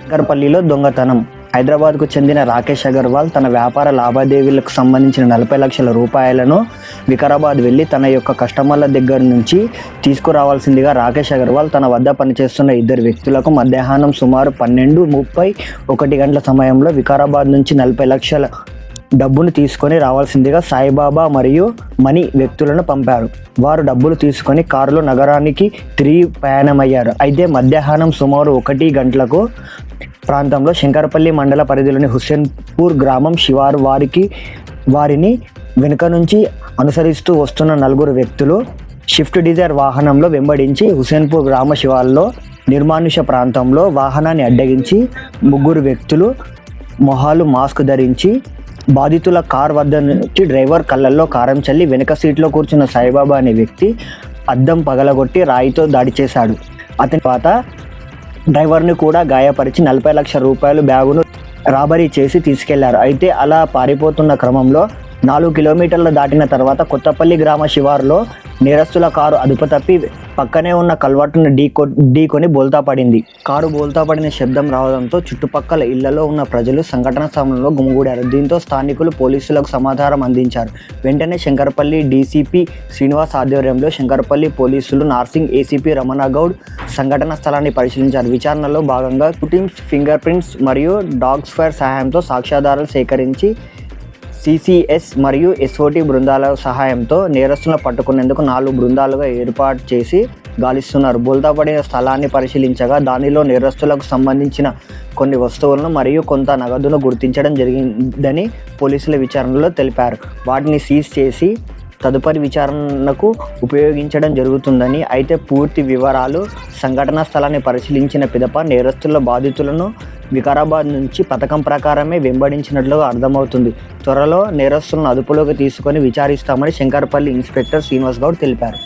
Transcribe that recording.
శంకర్పల్లిలో దొంగతనం. హైదరాబాద్కు చెందిన రాకేష్ అగర్వాల్ తన వ్యాపార లావాదేవీలకు సంబంధించిన 40 లక్షల రూపాయలను వికారాబాద్ వెళ్లి తన యొక్క కస్టమర్ల దగ్గర నుంచి తీసుకురావాల్సిందిగా రాకేష్ అగర్వాల్ తన వద్ద పనిచేస్తున్న 2 వ్యక్తులకు మధ్యాహ్నం సుమారు 12:31 గంటల సమయంలో వికారాబాద్ నుంచి 40 లక్షల డబ్బును తీసుకొని రావాల్సిందిగా సాయిబాబా మరియు మణి వ్యక్తులను పంపారు. వారు డబ్బులు తీసుకొని కారులో నగరానికి తిరిగి ప్రయాణమయ్యారు. అయితే మధ్యాహ్నం సుమారు 1 గంటలకు ప్రాంతంలో శంకర్పల్లి మండల పరిధిలోని హుస్సేన్పూర్ గ్రామం శివారు వారిని వెనుక నుంచి అనుసరిస్తూ వస్తున్న 4 వ్యక్తులు షిఫ్ట్ డిజైర్ వాహనంలో వెంబడించి హుస్సేన్పూర్ గ్రామ శివార్లో నిర్మానుష ప్రాంతంలో వాహనాన్ని అడ్డగించి 3 వ్యక్తులు మొహాలు మాస్క్ ధరించి బాధితుల కార్ వద్ద నుంచి డ్రైవర్ కళ్ళల్లో కారం చల్లి వెనుక సీట్లో కూర్చున్న సాయిబాబా అనే వ్యక్తి అద్దం పగలగొట్టి రాయితో దాడి చేశాడు. అతని తర్వాత డ్రైవర్ని కూడా గాయపరిచి 40 లక్షల రూపాయలు బ్యాగును రాబరీ చేసి తీసుకెళ్లారు. అయితే అలా పారిపోతున్న క్రమంలో 4 కిలోమీటర్లు దాటిన తర్వాత కొత్తపల్లి గ్రామ శివారులో నేరస్తుల కారు అదుపు తప్పి పక్కనే ఉన్న కల్వర్టును ఢీకొని బోల్తా పడింది. కారు బోల్తా పడిన శబ్దం రావడంతో చుట్టుపక్కల ఇళ్లలో ఉన్న ప్రజలు సంఘటన స్థలంలో గుమిగూడారు. దీంతో స్థానికులు పోలీసులకు సమాచారం అందించారు. వెంటనే శంకర్పల్లి డీసీపీ శ్రీనివాస్ ఆధ్వర్యంలో శంకర్పల్లి పోలీసులు, నార్సింగ్ ఏసీపీ రమణగౌడ్ సంఘటన స్థలాన్ని పరిశీలించారు. విచారణలో భాగంగా టీమ్స్ ఫింగర్ ప్రింట్స్ మరియు డాగ్ స్క్వాడ్ సహాయంతో సాక్ష్యాధారాలు సేకరించి సిసిఎస్ మరియు ఎస్ఓటీ బృందాల సహాయంతో నేరస్తులను పట్టుకునేందుకు 4 బృందాలుగా ఏర్పాటు చేసి గాలిస్తున్నారు. బోల్తా పడిన స్థలాన్ని పరిశీలించగా దానిలో నేరస్తులకు సంబంధించిన కొన్ని వస్తువులను మరియు కొంత నగదును గుర్తించడం జరిగిందని పోలీసుల విచారణలో తెలిపారు. వాటిని సీజ్ చేసి తదుపరి విచారణకు ఉపయోగించడం జరుగుతుందని, అయితే పూర్తి వివరాలు సంఘటనా స్థలాన్ని పరిశీలించిన పిదప నేరస్తుల బాధితులను వికారాబాద్ నుంచి పథకం ప్రకారమే వెంబడించినట్లుగా అర్థమవుతుంది. త్వరలో నేరస్తులను అదుపులోకి తీసుకొని విచారిస్తామని శంకర్పల్లి ఇన్స్పెక్టర్ శ్రీనివాస్ గౌడ్ తెలిపారు.